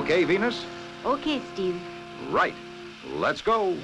Okay, Venus? Okay, Steve. Right. Let's go.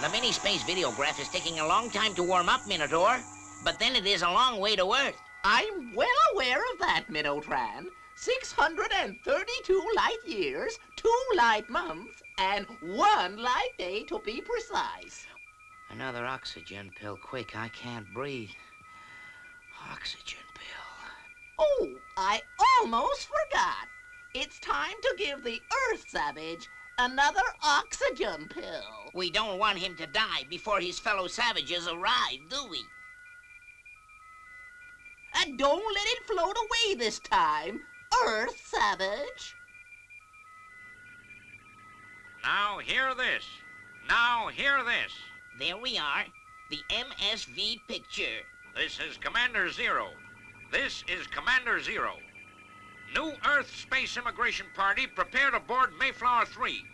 The mini-space videograph is taking a long time to warm up, Minotaur. But then it is a long way to Earth. I'm well aware of that, Minotran. 632 light years, 2 light months, and 1 light day to be precise. Another oxygen pill. Quick, I can't breathe. Oxygen pill. Oh, I almost forgot. It's time to give the Earth Savage another oxygen pill. We don't want him to die before his fellow savages arrive, do we? And don't let it float away this time, Earth Savage. Now hear this. Now hear this. There we are. The MSV picture. This is Commander Zero. This is Commander Zero. New Earth Space Immigration Party prepared aboard Mayflower 3.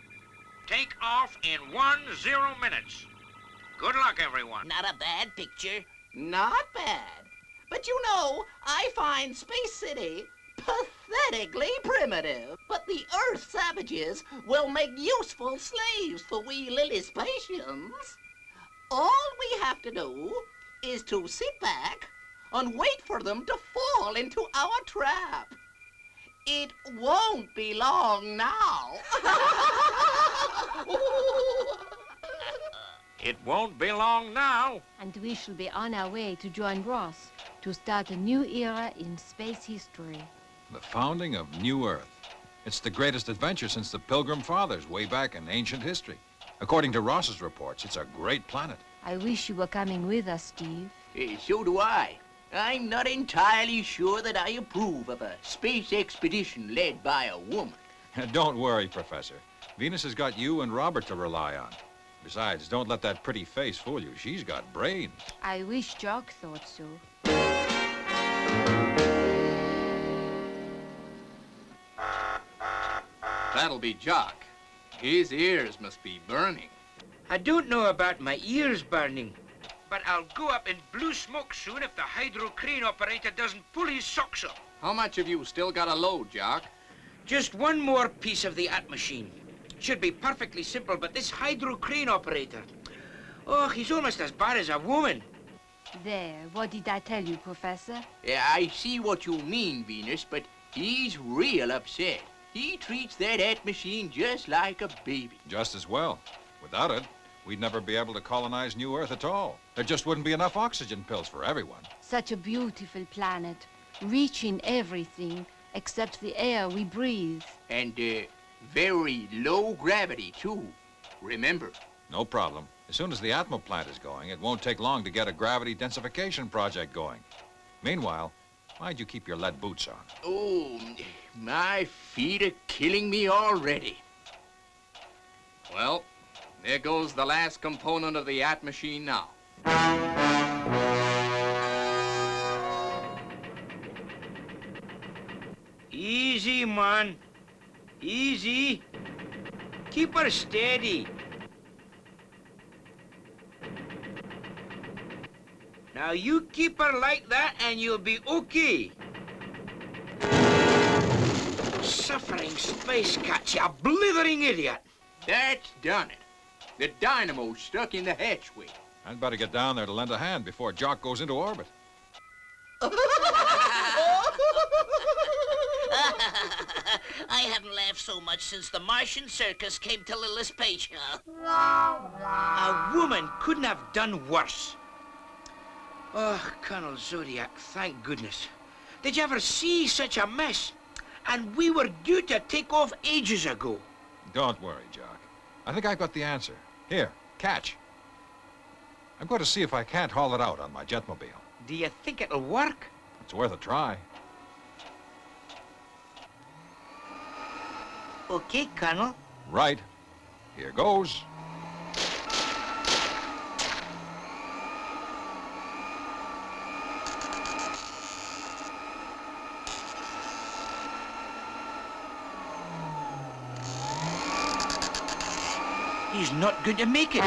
Take off in 10 minutes. Good luck, everyone. Not a bad picture. Not bad. But you know, I find Space City pathetically primitive. But the Earth Savages will make useful slaves for we Lilliputians. All we have to do is to sit back and wait for them to fall into our trap. It won't be long now. It won't be long now. And we shall be on our way to join Ross to start a new era in space history. The founding of New Earth. It's the greatest adventure since the Pilgrim Fathers way back in ancient history. According to Ross's reports, it's a great planet. I wish you were coming with us, Steve. So do I. I'm not entirely sure that I approve of a space expedition led by a woman. Don't worry, Professor. Venus has got you and Robert to rely on. Besides, don't let that pretty face fool you. She's got brains. I wish Jock thought so. That'll be Jock. His ears must be burning. I don't know about my ears burning, but I'll go up in blue smoke soon if the hydro crane operator doesn't pull his socks up. How much have you still got to load, Jock? Just one more piece of the at machine. Should be perfectly simple, but this hydro crane operator, oh, he's almost as bad as a woman. There, what did I tell you, Professor? I see what you mean, Venus, but he's real upset. He treats that at machine just like a baby. Just as well. Without it, we'd never be able to colonize New Earth at all. There just wouldn't be enough oxygen pills for everyone. Such a beautiful planet, rich in everything except the air we breathe. And, very low gravity, too. Remember. No problem. As soon as the Atmo plant is going, it won't take long to get a gravity densification project going. Meanwhile, why'd you keep your lead boots on? Oh, my feet are killing me already. Well, there goes the last component of the at machine now. Easy, man. Easy. Keep her steady. Now you keep her like that and you'll be okay. Suffering space cat, you blithering idiot. That's done it. The dynamo's stuck in the hatchway. I'd better get down there to lend a hand before Jock goes into orbit. I haven't laughed so much since the Martian circus came to Lillispatia. A woman couldn't have done worse. Oh, Colonel Zodiac, thank goodness. Did you ever see such a mess? And we were due to take off ages ago. Don't worry, Jock. I think I've got the answer. Here, catch. I'm going to see if I can't haul it out on my jetmobile. Do you think it'll work? It's worth a try. Okay, Colonel. Right. Here goes. He's not going to make it.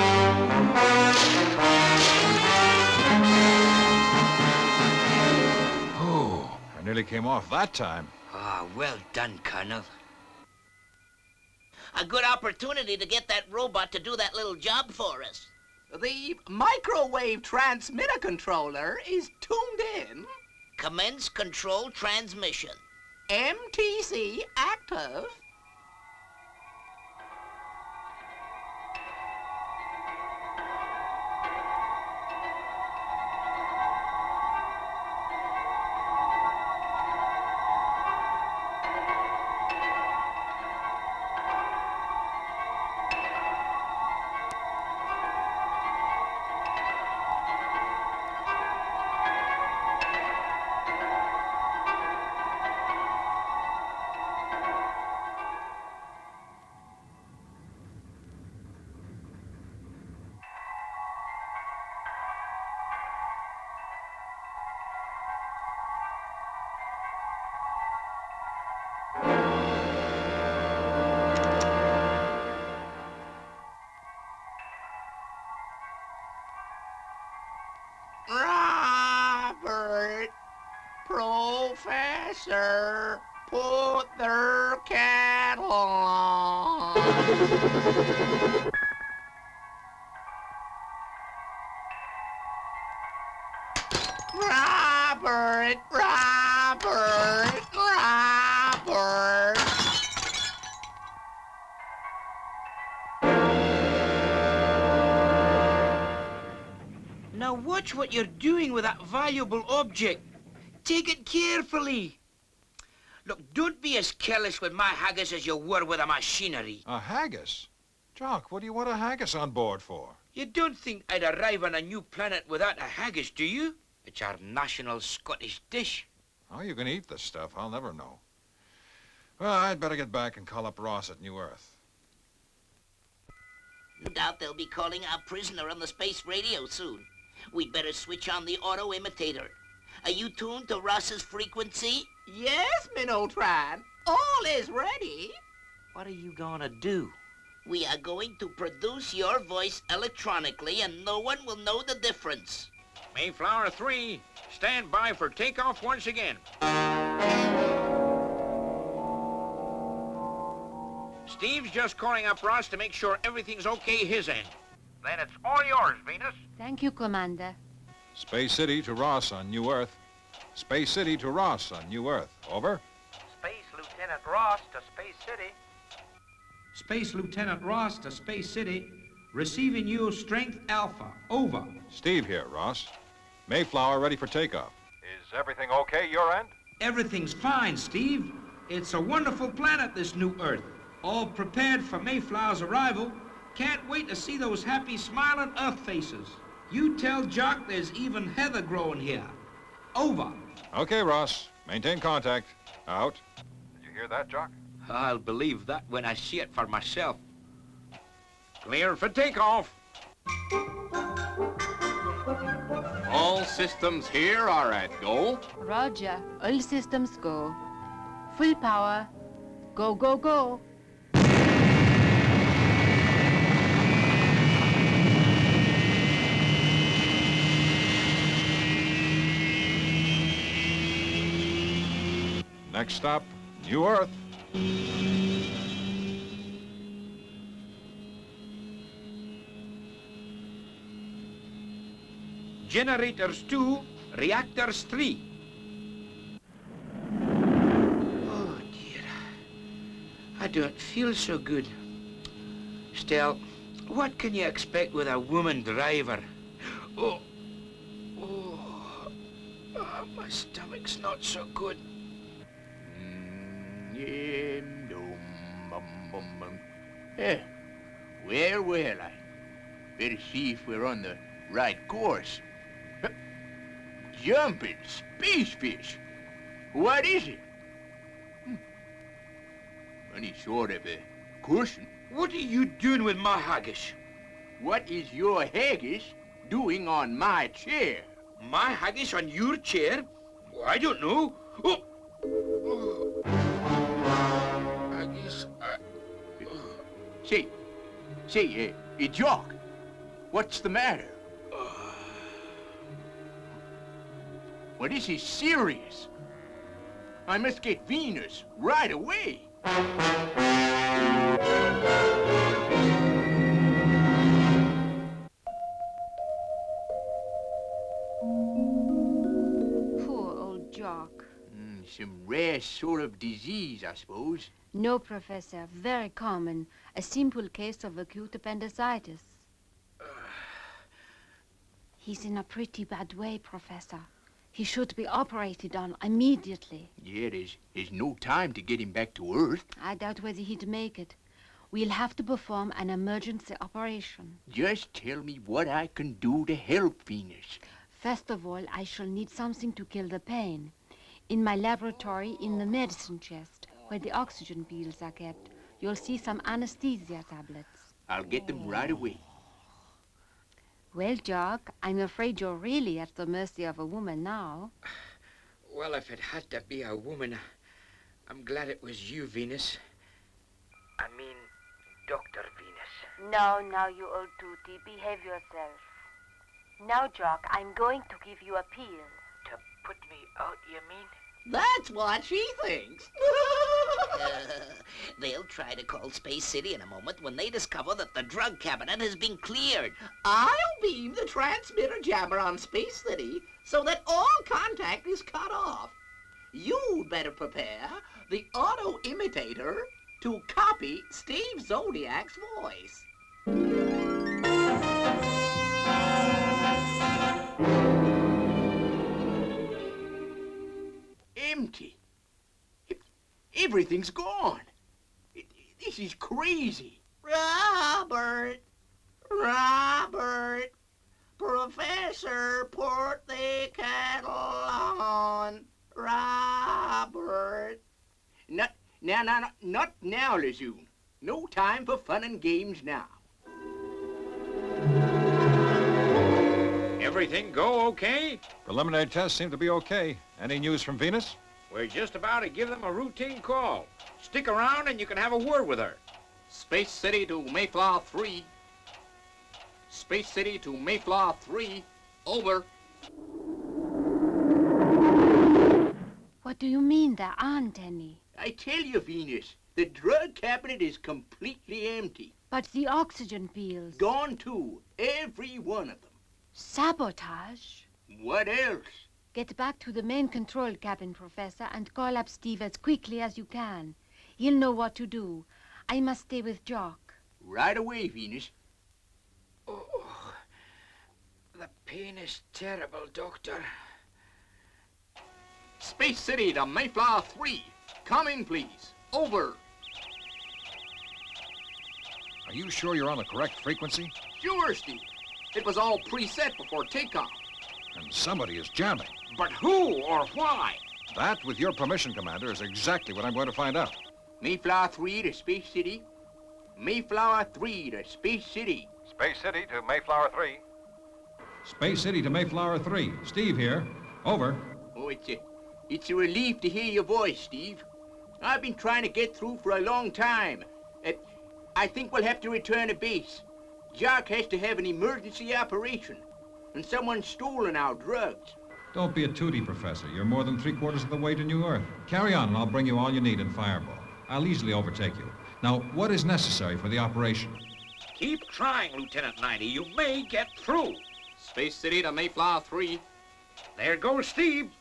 Oh, I nearly came off that time. Ah, well done, Colonel. A good opportunity to get that robot to do that little job for us. The microwave transmitter controller is tuned in. Commence control transmission. MTC active. Robert, Professor, put their kettle on. Robert, Robert, Robert. Now watch what you're doing with that valuable object. Take it carefully. Look, don't be as careless with my haggis as you were with the machinery. A haggis? Jock, what do you want a haggis on board for? You don't think I'd arrive on a new planet without a haggis, do you? It's our national Scottish dish. How you gonna eat this stuff? I'll never know. Well, I'd better get back and call up Ross at New Earth. No doubt they'll be calling our prisoner on the space radio soon. We'd better switch on the auto imitator. Are you tuned to Ross's frequency? Yes, Minotran. All is ready. What are you gonna do? We are going to produce your voice electronically and no one will know the difference. Mayflower 3, stand by for takeoff once again. Steve's just calling up Ross to make sure everything's okay his end. Then it's all yours, Venus. Thank you, Commander. Space City to Ross on New Earth. Space City to Ross on New Earth. Over. Space Lieutenant Ross to Space City. Space Lieutenant Ross to Space City. Receiving you Strength Alpha. Over. Steve here, Ross. Mayflower ready for takeoff. Is everything okay your end? Everything's fine, Steve. It's a wonderful planet, this new Earth. All prepared for Mayflower's arrival. Can't wait to see those happy, smiling Earth faces. You tell Jock there's even heather growing here. Over. Okay, Ross. Maintain contact. Out. Did you hear that, Jock? I'll believe that when I see it for myself. Clear for takeoff. All systems here are at go. Roger. All systems go. Full power. Go, go, go. Next stop, New Earth. Generators 2, reactors 3. Oh, dear. I don't feel so good. Still, what can you expect with a woman driver? Oh, my stomach's not so good. Well, I better see if we're on the right course. Jumping space fish. What is it? Any sort of a cushion. What are you doing with my haggis? What is your haggis doing on my chair? My haggis on your chair? I don't know. Oh. Haggis. Say, Jock, what's the matter? Well, this is serious. I must get Venus right away. Poor old Jock. Some rare sort of disease, I suppose. No, Professor. Very common. A simple case of acute appendicitis. He's in a pretty bad way, Professor. He should be operated on immediately. Yeah, there's no time to get him back to Earth. I doubt whether he'd make it. We'll have to perform an emergency operation. Just tell me what I can do to help Venus. First of all, I shall need something to kill the pain. In my laboratory, in the medicine chest, where the oxygen pills are kept, you'll see some anesthesia tablets. I'll get them right away. Well, Jock, I'm afraid you're really at the mercy of a woman now. Well, if it had to be a woman, I'm glad it was you, Venus. I mean, Dr. Venus. No, you old tooty. Behave yourself. Now, Jock, I'm going to give you a pill. To put me out, you mean? That's what she thinks. They'll try to call Space City in a moment when they discover that the drug cabinet has been cleared. I'll beam the transmitter jammer on Space City so that all contact is cut off. You'd better prepare the auto imitator to copy Steve Zodiac's voice. Empty. Everything's gone. This is crazy. Robert, Professor, put the kettle on. Robert. Not now, Lejeune. No time for fun and games now. Everything go okay? Preliminary tests seem to be okay. Any news from Venus? We're just about to give them a routine call. Stick around and you can have a word with her. Space City to Mayflower 3. Space City to Mayflower 3. Over. What do you mean there aren't any? I tell you, Venus, the drug cabinet is completely empty. But the oxygen pills. Gone too, every one of them. Sabotage? What else? Get back to the main control cabin, Professor, and call up Steve as quickly as you can. He'll know what to do. I must stay with Jock. Right away, Venus. Oh, the pain is terrible, Doctor. Space City to Mayflower 3. Come in, please. Over. Are you sure you're on the correct frequency? Sure, Steve. It was all preset before takeoff. And somebody is jamming. But who or why? That, with your permission, Commander, is exactly what I'm going to find out. Mayflower 3 to Space City. Mayflower 3 to Space City. Space City to Mayflower 3. Space City to Mayflower 3. Steve here. Over. Oh, it's a relief to hear your voice, Steve. I've been trying to get through for a long time. I think we'll have to return to base. Jock has to have an emergency operation, and someone's stolen our drugs. Don't be a tooty, Professor. You're more than 3/4 of the way to New Earth. Carry on, and I'll bring you all you need in Fireball. I'll easily overtake you. Now, what is necessary for the operation? Keep trying, Lieutenant 90. You may get through. Space City to Mayflower 3. There goes Steve.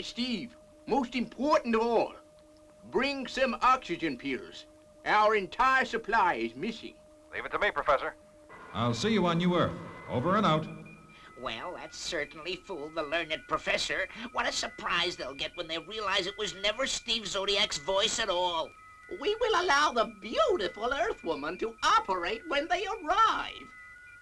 Steve, most important of all, bring some oxygen pills. Our entire supply is missing. Leave it to me, Professor. I'll see you on New Earth. Over and out. Well, that certainly fooled the learned professor. What a surprise they'll get when they realize it was never Steve Zodiac's voice at all. We will allow the beautiful Earthwoman to operate when they arrive.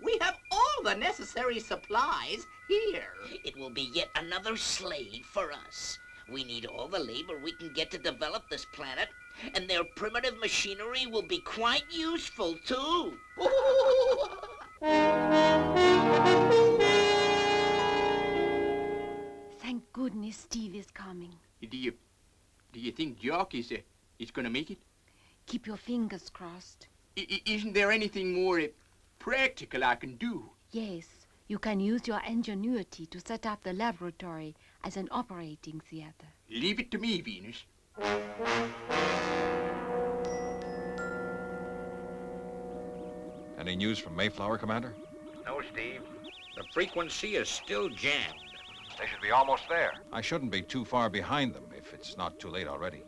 We have all the necessary supplies here. It will be yet another slave for us. We need all the labor we can get to develop this planet, and their primitive machinery will be quite useful, too. Thank goodness Steve is coming. Do you think Jock is gonna make it? Keep your fingers crossed. Isn't there anything more practical I can do? Yes, you can use your ingenuity to set up the laboratory as an operating theater. Leave it to me, Venus. Any news from Mayflower, Commander? No, Steve. The frequency is still jammed. They should be almost there. I shouldn't be too far behind them if it's not too late already.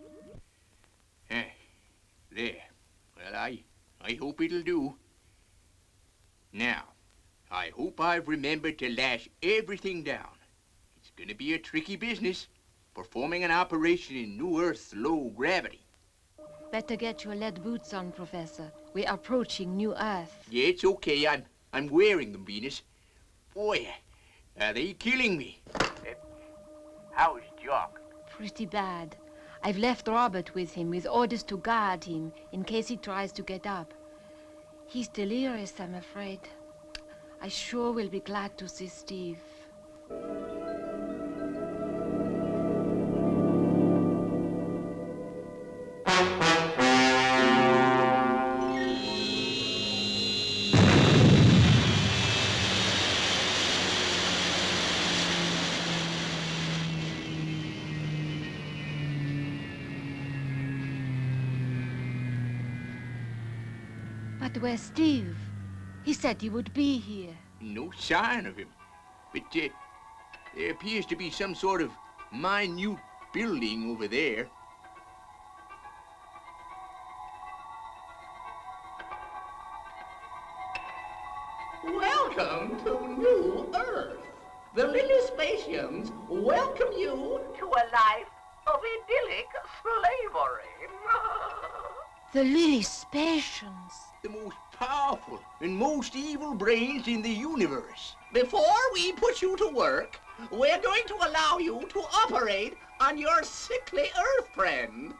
There. Well, I hope it'll do. Now, I hope I've remembered to lash everything down. It's gonna be a tricky business, performing an operation in New Earth's low gravity. Better get your lead boots on, Professor. We're approaching New Earth. Yeah, it's okay. I'm wearing them, Venus. Boy, are they killing me. How's Jock? Pretty bad. I've left Robert with him with orders to guard him in case he tries to get up. He's delirious, I'm afraid. I sure will be glad to see Steve. But where's Steve? He said he would be here. No sign of him. But there appears to be some sort of minute building over there. Welcome to New Earth. The Lily Spatians welcome you To a life of idyllic slavery. The Lily Spatians. The most powerful and most evil brains in the universe. Before we put you to work, we're going to allow you to operate on your sickly Earth friend.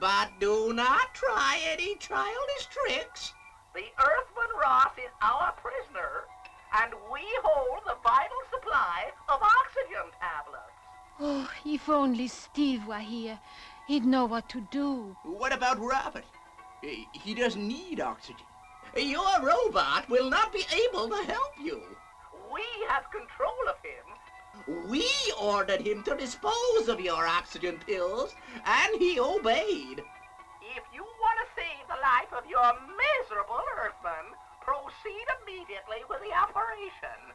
But do not try any childish tricks. The Earthman Ross is our prisoner, and we hold the vital supply of oxygen tablets. Oh, if only Steve were here, he'd know what to do. What about Robert? He doesn't need oxygen. Your robot will not be able to help you. We have control of him. We ordered him to dispose of your oxygen pills, and he obeyed. If you want to save the life of your miserable Earthman, proceed immediately with the operation.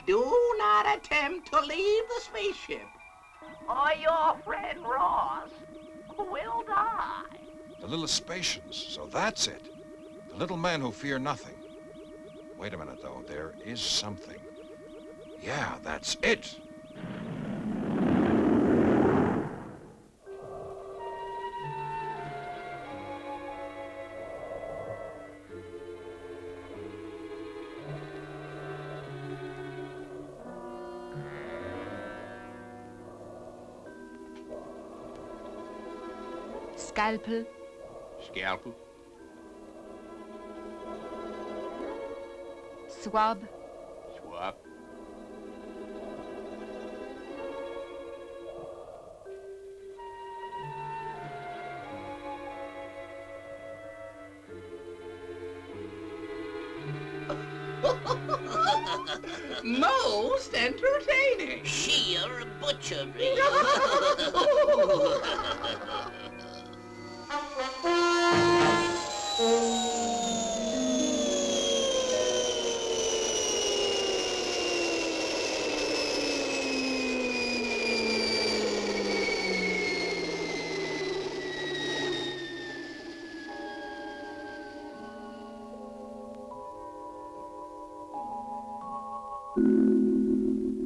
Do not attempt to leave the spaceship. Or your friend Ross will die. The Little Spatians, so that's it. The little men who fear nothing. Wait a minute, though. There is something. Yeah, that's it. Scalpel. Scalpel? Swab. Most entertaining. Sheer butchery.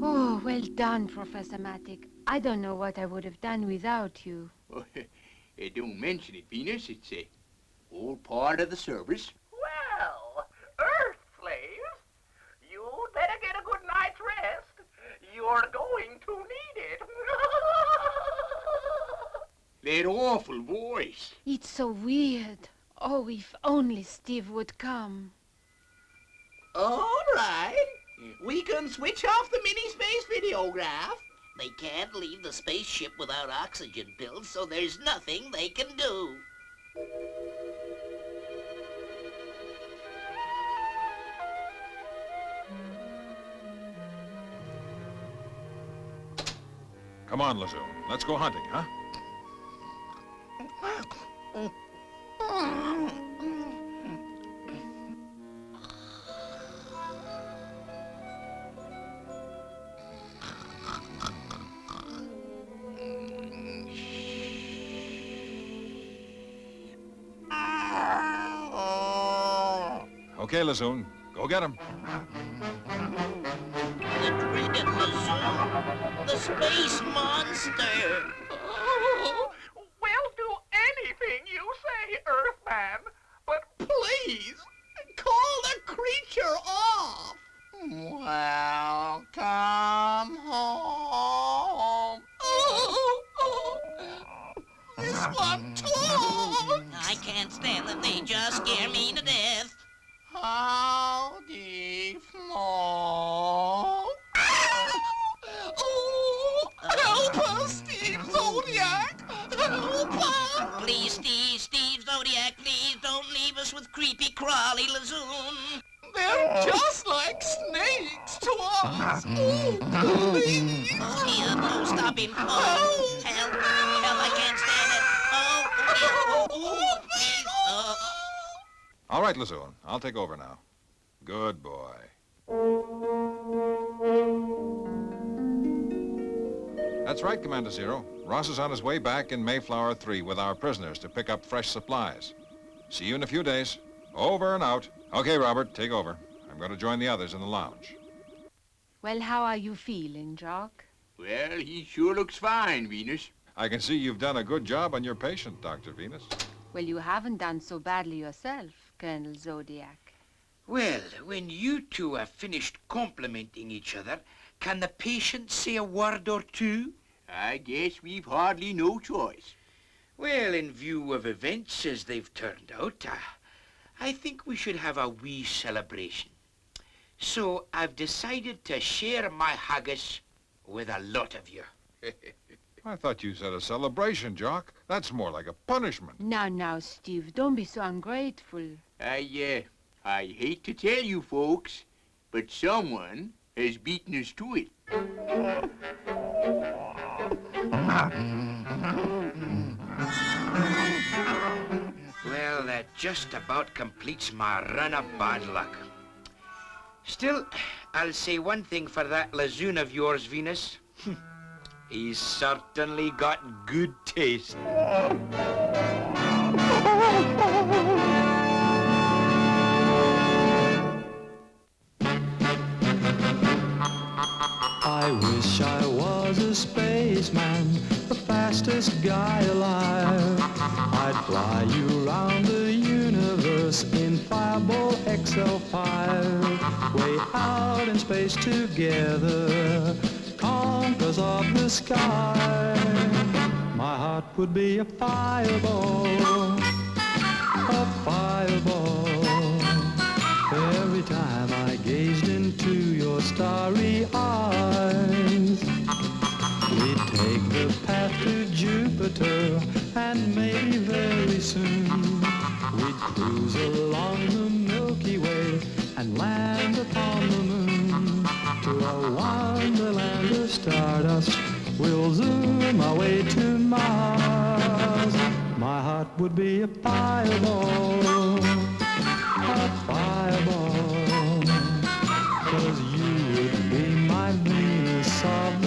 Oh, well done, Professor Matic. I don't know what I would have done without you. Don't mention it, Venus. It's all part of the service. Well, Earth slaves, you'd better get a good night's rest. You're going to need it. That awful voice. It's so weird. Oh, if only Steve would come. All right. We can switch off the mini-space videograph. They can't leave the spaceship without oxygen pills, so there's nothing they can do. Come on, Lazoon. Let's go hunting, huh? Okay, Lazoon. Go get him. The dreaded Lazoon, the space monster. Oh, we'll do anything you say, Earthman, but Please, call the creature off. Welcome home. This one talks. I can't stand them. They just scare me to death. Howdy, Flo. Oh, help us, Steve Zodiac. Help us. Please, Steve Zodiac, please don't leave us with creepy crawly Lazoon. They're just like snakes to us. Oh, please. Oh, stop him. Oh, help, I can't stand it. Oh, please. Oh. All right, Lazoon. I'll take over now. Good boy. That's right, Commander Zero. Ross is on his way back in Mayflower 3 with our prisoners to pick up fresh supplies. See you in a few days. Over and out. Okay, Robert, take over. I'm going to join the others in the lounge. Well, how are you feeling, Jock? Well, he sure looks fine, Venus. I can see you've done a good job on your patient, Dr. Venus. Well, you haven't done so badly yourself, Colonel Zodiac. Well, when you two have finished complimenting each other, can the patient say a word or two? I guess we've hardly no choice. Well, in view of events as they've turned out, I think we should have a wee celebration. So I've decided to share my haggis with a lot of you. I thought you said a celebration, Jock. That's more like a punishment. Now, Steve, don't be so ungrateful. I hate to tell you folks, but someone has beaten us to it. Well, that just about completes my run of bad luck. Still, I'll say one thing for that Lazoon of yours, Venus. He's certainly got good taste. I wish I was a spaceman, the fastest guy alive. I'd fly you around the universe in Fireball XL5. Way out in space together, conquerors of the sky. My heart would be a fireball, a fireball. Every time I gazed into your starry eyes, we'd take the path to Jupiter, and maybe very soon we'd cruise along the Milky Way and land upon the moon to stardust. We'll zoom our way to Mars. My heart would be a fireball, a fireball. 'Cause you would be my Venus of